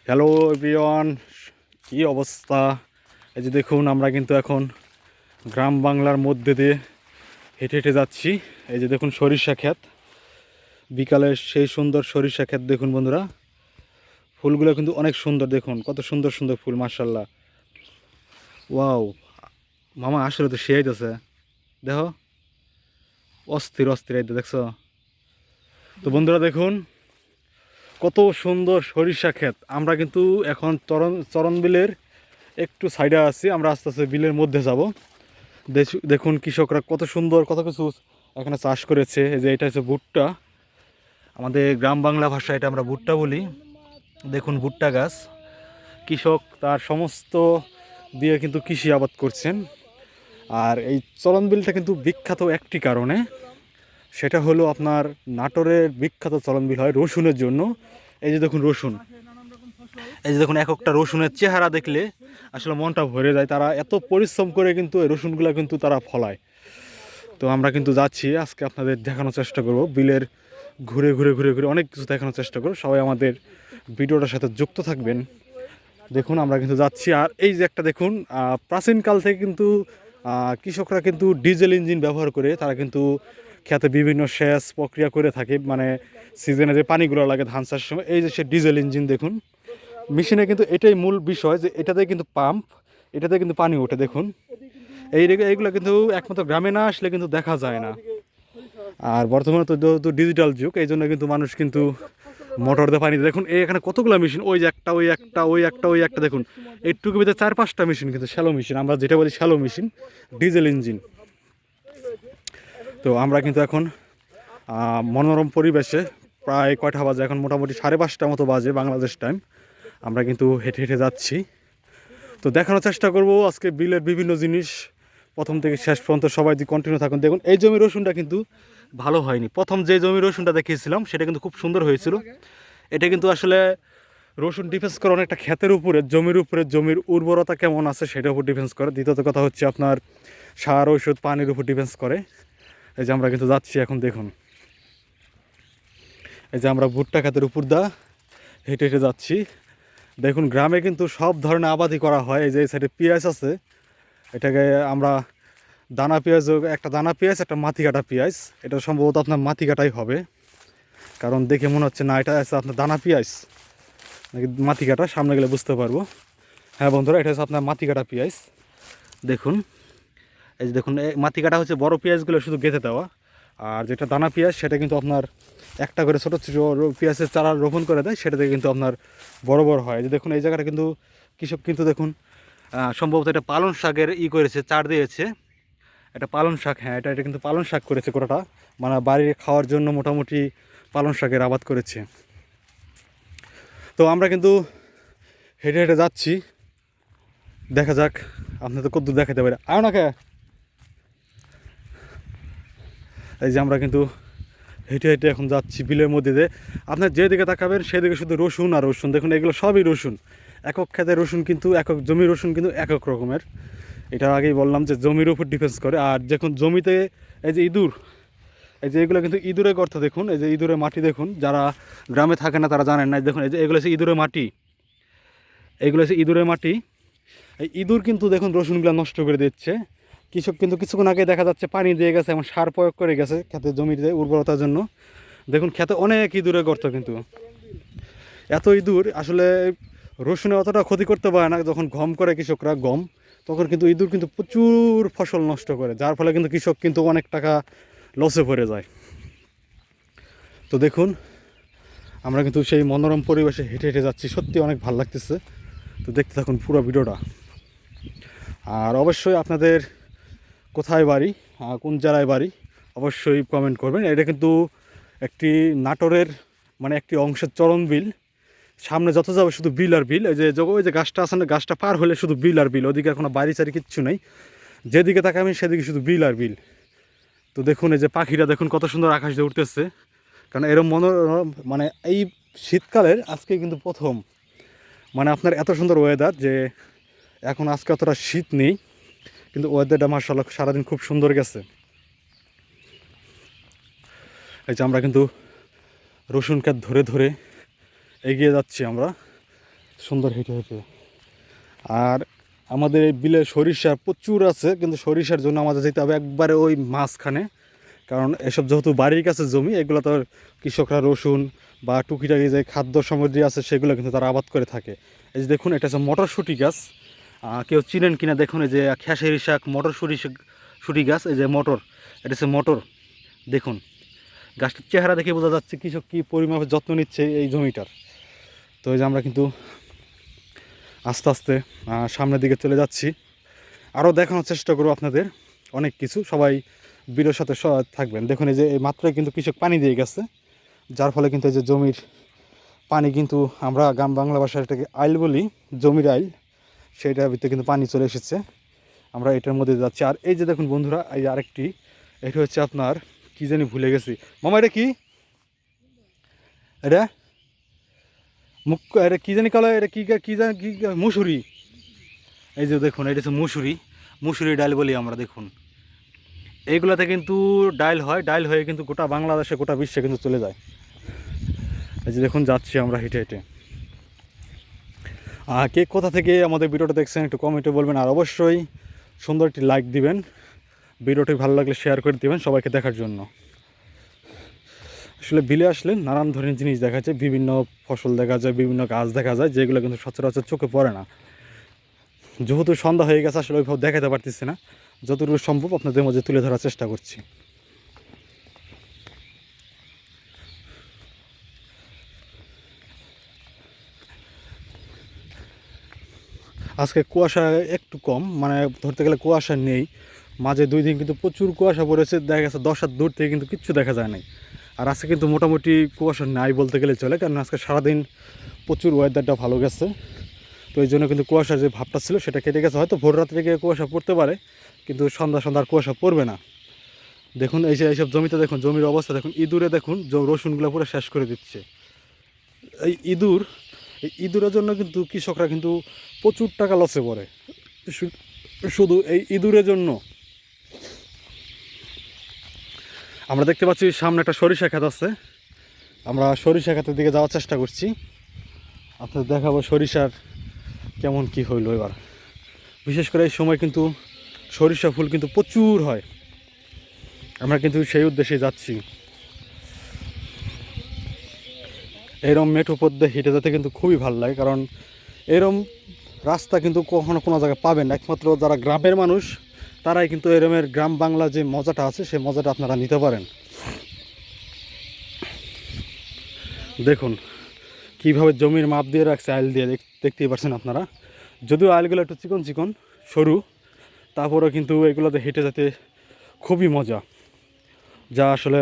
Hello everyone, কি অবস্থা? এই যে দেখুন, আমরা কিন্তু এখন গ্রাম বাংলার মধ্যে দিয়ে হেঁটে হেঁটে যাচ্ছি। এই যে দেখুন সরিষা ক্ষেত, বিকালের সেই সুন্দর সরিষা ক্ষেত দেখুন বন্ধুরা। ফুলগুলো কিন্তু অনেক সুন্দর, দেখুন কত সুন্দর সুন্দর ফুল, মার্শাল্লাহ। ওয়াও মামা, আসলে তো সে আইতেছে, দেখো অস্থির অস্থির আইতে, দেখছো তো বন্ধুরা? দেখুন কত সুন্দর সরিষা ক্ষেত। আমরা কিন্তু এখন চরণ বিলের একটু সাইডে আছি, আমরা আস্তে আস্তে বিলের মধ্যে যাব। দেখুন কৃষকরা কত সুন্দর কত কিছু এখানে চাষ করেছে। এই যে এটা হচ্ছে ভুট্টা, আমাদের গ্রাম বাংলা ভাষায় এটা আমরা ভুট্টা বলি। দেখুন ভুট্টা গাছ, কৃষক তার সমস্ত দিয়ে কিন্তু কৃষি আবাদ করছেন। আর এই চলন বিলটা কিন্তু বিখ্যাত একটি কারণে, সেটা হলো আপনার নাটোরের বিখ্যাত চলন বিল হয় রসুনের জন্য। এই যে দেখুন রসুন, এই যে দেখুন এক একটা রসুনের চেহারা দেখলে আসলে মনটা ভরে যায়। তারা এত পরিশ্রম করে কিন্তু এই রসুনগুলো কিন্তু তারা ফলায়। তো আমরা কিন্তু যাচ্ছি, আজকে আপনাদের দেখানোর চেষ্টা করব বিলের ঘুরে ঘুরে ঘুরে ঘুরে অনেক কিছু দেখানোর চেষ্টা করব। সবাই আমাদের ভিডিওটার সাথে যুক্ত থাকবেন। দেখুন আমরা কিন্তু যাচ্ছি। আর এই যে একটা দেখুন, প্রাচীনকাল থেকে কিন্তু কৃষকরা কিন্তু ডিজেল ইঞ্জিন ব্যবহার করে তারা কিন্তু খেতে বিভিন্ন সেচ প্রক্রিয়া করে থাকে, মানে সিজনে যে পানিগুলো লাগে ধান চাষের সময়, এই যে সে ডিজেল ইঞ্জিন দেখুন মেশিনে কিন্তু এটাই মূল বিষয়, যে এটাতে কিন্তু পাম্প, এটাতে কিন্তু পানি ওঠে। দেখুন এইগুলো কিন্তু একমাত্র গ্রামে না আসলে কিন্তু দেখা যায় না। আর বর্তমানে তো ডিজিটাল যুগ, এই জন্য কিন্তু মানুষ কিন্তু মোটর দিয়ে পানি দেয়। দেখুন এই এখানে কতগুলো মেশিন, ওই যে একটা, ওই একটা, ওই একটা, ওই একটা, দেখুন এইটুকু ভিতরে 4-5টা মেশিন, কিন্তু শ্যালো মেশিন, আমরা যেটা বলি শ্যালো মেশিন, ডিজেল ইঞ্জিন। তো আমরা কিন্তু এখন মনোরম পরিবেশে, প্রায় কয়টা বাজে এখন, মোটামুটি 5:30 মতো বাজে বাংলাদেশ টাইম। আমরা কিন্তু হেঁটে হেঁটে যাচ্ছি। তো দেখানোর চেষ্টা করব আজকে বিলের বিভিন্ন জিনিস, প্রথম থেকে শেষ পর্যন্ত সবাই যদি কন্টিনিউ থাকুন। দেখুন এই জমির রসুনটা কিন্তু ভালো হয়নি, প্রথম যে জমির রসুনটা দেখিয়েছিলাম সেটা কিন্তু খুব সুন্দর হয়েছিল। এটা কিন্তু আসলে রসুন ডিফেন্স করে অনেকটা ক্ষেতের উপরে, জমির উপরে, জমির উর্বরতা কেমন আছে সেটার উপর ডিফেন্স করে। দ্বিতীয়ত কথা হচ্ছে আপনার সার, ঔষধ, পানির উপর ডিফেন্স করে। এই যে আমরা কিন্তু যাচ্ছি এখন, দেখুন এই যে আমরা ভুট্টা ক্ষেতের উপর দা হেঁটে হেঁটে যাচ্ছি। দেখুন গ্রামে কিন্তু সব ধরনের আবাদই করা হয়। এই যে এই সাইডে পেঁয়াজ আছে, এটাকে আমরা দানা পেঁয়াজ, একটা দানা পেঁয়াজ, একটা মাটি কাটা পেঁয়াজ। এটা সম্ভবত আপনার মাটি কাটাই হবে, কারণ দেখে মনে হচ্ছে না এটা আছে আপনার দানা পেঁয়াজ নাকি মাটি কাটা, সামনে গেলে বুঝতে পারবো। হ্যাঁ বন্ধুরা, এটা হচ্ছে আপনার মাটি কাটা পেঁয়াজ। দেখুন এই যে দেখুন, মাটি কাটা হচ্ছে বড় পেঁয়াজগুলো শুধু গেঁথে দেওয়া, আর যেটা দানা পেঁয়াজ সেটা কিন্তু আপনার একটা করে ছোটো ছোটো পেঁয়াজের চারা রোপণ করে দেয়, সেটা থেকে কিন্তু আপনার বড় বড় হয়। যে দেখুন এই জায়গাটা কিন্তু কৃষক কিন্তু দেখুন সম্ভবত এটা পালং শাকের করেছে, চার দিয়েছে। এটা পালং শাক, হ্যাঁ এটা এটা কিন্তু পালং শাক করেছে কোটাটা, মানে বাড়ির খাওয়ার জন্য মোটামুটি পালং শাকের আবাদ করেছে। তো আমরা কিন্তু হেঁটে হেঁটে যাচ্ছি, দেখা যাক আপনাদের কতদূর দেখাতে পারে। আর না কে, এই যে আমরা কিন্তু হেঁটে হেঁটে এখন যাচ্ছি বিলের মধ্যে দিয়ে। আপনার যেদিকে তাকাবেন সেদিকে শুধু রসুন আর রসুন। দেখুন এগুলো সবই রসুন, একক ক্ষেতের রসুন, কিন্তু একক জমির রসুন কিন্তু একক রকমের। এটা আগেই বললাম যে জমির উপর ডিফেন্স করে। আর যখন জমিতে এই যে ইঁদুর, এই যে এগুলো কিন্তু ইঁদুরের গর্ত, দেখুন এই যে ইঁদুরের মাটি, দেখুন যারা গ্রামে থাকে না তারা জানেন না। দেখুন এই যে এগুলো হচ্ছে ইঁদুরের মাটি, এইগুলো হচ্ছে ইঁদুরের মাটি। এই ইঁদুর কিন্তু দেখুন রসুনগুলো নষ্ট করে দিচ্ছে। কৃষক কিন্তু কিছুক্ষণ আগে দেখা যাচ্ছে পানি দিয়ে গেছে, এমন সার প্রয়োগ করে গেছে খেতে, জমিতে উর্বরতার জন্য। দেখুন খেতে অনেক ইঁদুরের গর্ত, কিন্তু এত ইঁদুর আসলে রসুনে অতটা ক্ষতি করতে পারে না। যখন গম করে কৃষকরা গম, তখন কিন্তু ইঁদুর কিন্তু প্রচুর ফসল নষ্ট করে, যার ফলে কিন্তু কৃষক কিন্তু অনেক টাকা লসে পড়ে যায়। তো দেখুন আমরা কিন্তু সেই মনোরম পরিবেশে হেঁটে হেঁটে যাচ্ছি, সত্যি অনেক ভালো লাগতেছে। তো দেখতে থাকুন পুরো ভিডিওটা। আর অবশ্যই আপনাদের কোথায় বাড়ি, কোন জেলায় বাড়ি, অবশ্যই কমেন্ট করবেন। এটা কিন্তু একটি নাটোরের মানে একটি অংশের চরণ বিল। সামনে যত যাবে শুধু বিল আর বিল। এই যে ওই যে গাছটা আছে না, গাছটা পার হলে শুধু বিল আর বিল, ওদিকে কোনো বাড়ি চারি কিচ্ছু নেই। যেদিকে তাকাবেন সেদিকে শুধু বিল আর বিল। তো দেখুন এই যে পাখিরা দেখুন কত সুন্দর আকাশ দিয়ে উঠতেছে। কারণ এরম মনোরম, মানে এই শীতকালের আজকে কিন্তু প্রথম, মানে আপনার এত সুন্দর ওয়েদার, যে এখন আজকে অতটা শীত নেই, কিন্তু ওয়েদারটা মাশাআল্লাহ সারাদিন খুব সুন্দর গেছে। এই যে আমরা কিন্তু রসুন ক্ষেত ধরে ধরে এগিয়ে যাচ্ছি আমরা। সুন্দর হেঁটে হেঁটে। আর আমাদের এই বিলে সরিষা প্রচুর আছে, কিন্তু সরিষার জন্য আমাদের যেতে হবে একবারে ওই মাঝখানে, কারণ এসব যেহেতু বাড়ির কাছে জমি, এগুলো তো কৃষকরা রসুন বা টুকিটাকি যে খাদ্য সামগ্রী আছে সেগুলো কিন্তু তারা আবাদ করে থাকে। এই যে দেখুন, এটা হচ্ছে মটরশুঁটি গাছ। কেউ চিনেন কিনা দেখুন, এই যে খেসারি শাক, শুটি গাছ, এই যে মটর, এটা হচ্ছে মটর। দেখুন গাছটার চেহারা দেখে বোঝা যাচ্ছে কৃষক কী পরিমাণে যত্ন নিচ্ছে এই জমিটার। তো এই যে আমরা কিন্তু আস্তে আস্তে সামনের দিকে চলে যাচ্ছি। আরও দেখানোর চেষ্টা করবো আপনাদের অনেক কিছু। সবাই ভিডিওর সাথে থাকবেন। দেখুন এই যে এই মাত্রই কিন্তু কৃষক পানি দিয়ে গেছে, যার ফলে কিন্তু এই যে জমির পানি কিন্তু, আমরা গ্রাম বাংলা ভাষায় এটাকে আইল বলি, জমির আইল, সেইটার ভিতরে কিন্তু পানি চলে এসেছে। আমরা এটার মধ্যে যাচ্ছি। আর এই যে দেখুন বন্ধুরা, এই আরেকটি, এটা হচ্ছে আপনার কী জানি ভুলে গেছি মামা, এটা কি, এটা মুখ, এটা কী জানি কালো, এটা কী জানি কী, মুসুরি। এই যে দেখুন, এটা হচ্ছে মুসুরি ডাল বলি আমরা। দেখুন এইগুলাতে কিন্তু ডাল হয়, ডাল হয়ে কিন্তু গোটা বাংলাদেশে, গোটা বিশ্বে কিন্তু চলে যায়। এই যে দেখুন যাচ্ছি আমরা হেঁটে হেঁটে। কে কোথা থেকে আমাদের ভিডিওটা দেখছেন একটু কমেন্টে বলবেন, আর অবশ্যই সুন্দর একটি লাইক দিবেন। ভিডিওটি ভালো লাগলে শেয়ার করে দিবেন সবাইকে দেখার জন্য। আসলে বিলে আসলে নানান ধরনের জিনিস দেখা যায়, বিভিন্ন ফসল দেখা যায়, বিভিন্ন গাছ দেখা যায়, যেগুলো কিন্তু সচরাচর চোখে পড়ে না। যেহেতু সন্ধ্যা হয়ে গেছে, আসলে ওইভাবে দেখাতে পারতেছি না, যতটুকু সম্ভব আপনাদের মধ্যে তুলে ধরার চেষ্টা করছি। আজকে কুয়াশা একটু কম, মানে ধরতে গেলে কুয়াশা নেই। মাঝে 2 দিন কিন্তু প্রচুর কুয়াশা পড়েছে, দেখা গেছে 10 হাত দূর থেকে কিন্তু কিচ্ছু দেখা যায় নাই। আর আজকে কিন্তু মোটামুটি কুয়াশা নাই বলতে গেলে চলে, কারণ আজকে সারাদিন প্রচুর ওয়েদারটা ভালো গেছে। তো এই জন্য কিন্তু কুয়াশার যে ভাবটা ছিল সেটা কেটে গেছে। হয়তো ভোর রাত্রে গিয়ে কুয়াশা পড়তে পারে, কিন্তু সন্ধ্যা আর কুয়াশা পড়বে না। দেখুন এই যে এইসব জমিতে দেখুন, জমির অবস্থা দেখুন, ইঁদুরে দেখুন রসুনগুলো পুরো শেষ করে দিচ্ছে। এই ইঁদুরের জন্য কিন্তু কৃষকরা কিন্তু প্রচুর টাকা লসে পড়ে, শুধু এই ইঁদুরের জন্য। আমরা দেখতে পাচ্ছি সামনে একটা সরিষা ক্ষেত আছে, আমরা সরিষা ক্ষেতের দিকে যাওয়ার চেষ্টা করছি। আপনাদের দেখাবো সরিষার কেমন কি হইলো এবার। বিশেষ করে এই সময় কিন্তু সরিষা ফুল কিন্তু প্রচুর হয়, আমরা কিন্তু সেই উদ্দেশ্যে যাচ্ছি। এরম মেঠো পথ দিয়ে হেঁটে যেতে কিন্তু খুবই ভালো লাগে, কারণ এরম রাস্তা কিন্তু কখনো কোনো জায়গায় পাবেন না। একমাত্র যারা গ্রামের মানুষ তারাই কিন্তু এরমের গ্রাম বাংলা যে মজাটা আছে সেই মজাটা আপনারা নিতে পারেন। দেখুন কীভাবে জমির মাপ দিয়ে রাখছে আইল দিয়ে, দেখতেই পাচ্ছেন আপনারা। যদিও আইলগুলো একটু চিকন চিকন সরু, তারপরেও কিন্তু এগুলোতে হেঁটে যেতে খুবই মজা, যা আসলে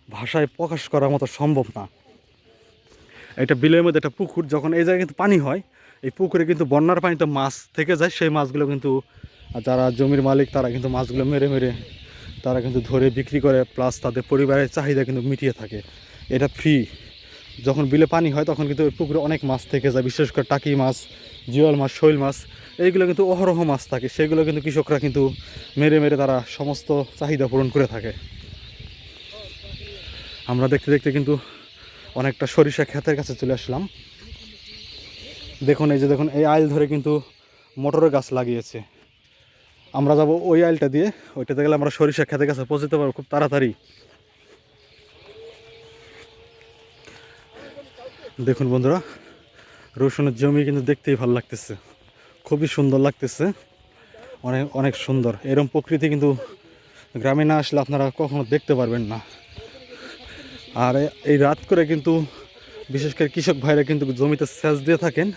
ভাষায় প্রকাশ করার মতো সম্ভব না। এটা বিলের মধ্যে একটা পুকুর, যখন এই জায়গায় কিন্তু পানি হয়, এই পুকুরে কিন্তু বন্যার পানিতে মাছ থেকে যায়। সেই মাছগুলো কিন্তু যারা জমির মালিক তারা কিন্তু মাছগুলো মেরে মেরে তারা কিন্তু ধরে বিক্রি করে, প্লাস তাদের পরিবারের চাহিদা কিন্তু মিটিয়ে থাকে। এটা ফ্রি। যখন বিলে পানি হয় তখন কিন্তু পুকুরে অনেক মাছ থেকে যায়, বিশেষ করে টাকি মাছ, জিওল মাছ, শৈল মাছ, এইগুলো কিন্তু অহরহ মাছ থাকে। সেগুলো কিন্তু কৃষকরা কিন্তু মেরে মেরে তারা সমস্ত চাহিদা পূরণ করে থাকে। আমরা দেখতে দেখতে কিন্তু অনেকটা সরিষা ক্ষেতের কাছে চলে আসলাম। দেখুন এই যে দেখুন, এই আইল ধরে কিন্তু মটরের গাছ লাগিয়েছে। আমরা যাব ওই আইলটা দিয়ে, ওইটাতে গেলে আমরা সরিষা ক্ষেতের কাছে পৌঁছতে পারবো খুব তাড়াতাড়ি। দেখুন বন্ধুরা, রসুনের জমি কিন্তু দেখতেই ভালো লাগতেছে, খুবই সুন্দর লাগতেছে, অনেক অনেক সুন্দর। এরকম প্রকৃতি কিন্তু গ্রামে না আসলে আপনারা কখনো দেখতে পারবেন না। আর এই রাত করে কিন্তু বিশেষ করে কৃষক ভাইরা কিন্তু জমিতে সেচ দিয়ে থাকেন।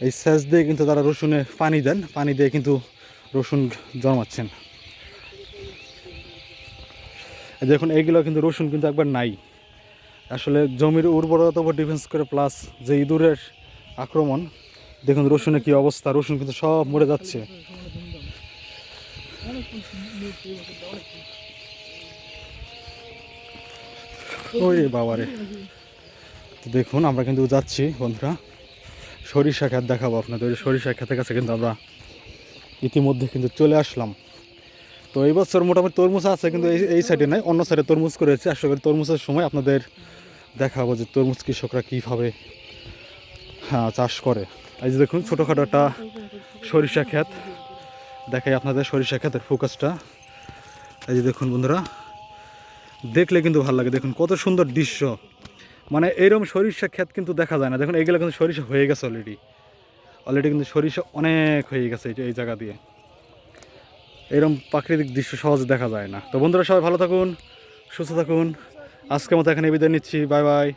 এই সেচ দিয়ে কিন্তু তারা রসুনে পানি দেন, পানি দিয়ে কিন্তু রসুন জন্মাচ্ছেন। দেখুন এইগুলো কিন্তু রসুন কিন্তু একবার নাই। আসলে জমির উর্বরতার উপর ডিফেন্স করে, প্লাস যে ইঁদুরের আক্রমণ, দেখুন রসুনের কি অবস্থা, রসুন কিন্তু সব মরে যাচ্ছে। ওরে বাবারে, দেখুন আমরা কিন্তু যাচ্ছি বন্ধুরা, সরিষা ক্ষেত দেখাবো আপনাদের। সরিষা ক্ষেতের কাছে কিন্তু আমরা ইতিমধ্যে কিন্তু চলে আসলাম। তো এই বছর মোটামুটি তরমুজ আছে, কিন্তু এই সাইডে নয়, অন্য সাইডে তরমুজ করেছে। আশা করি তরমুজের সময় আপনাদের দেখাবো যে তরমুজ কৃষকরা কীভাবে চাষ করে। এই যে দেখুন ছোটোখাটো একটা সরিষা ক্ষেত, দেখাই আপনাদের সরিষা ক্ষেতের ফোকাসটা। এই যে দেখুন বন্ধুরা, দেখলে কিন্তু ভালো লাগে। দেখুন কত সুন্দর দৃশ্য, মানে এইরকম সরিষা ক্ষেত কিন্তু দেখা যায় না। দেখুন এইগুলো কিন্তু সরিষা হয়ে গেছে অলরেডি কিন্তু সরিষা অনেক হয়ে গেছে এই জায়গা দিয়ে। এরকম প্রাকৃতিক দৃশ্য সহজে দেখা যায় না। তো বন্ধুরা সবাই ভালো থাকুন, সুস্থ থাকুন। আজকের মতো এখানে বিদায় নিচ্ছি, বাই বাই।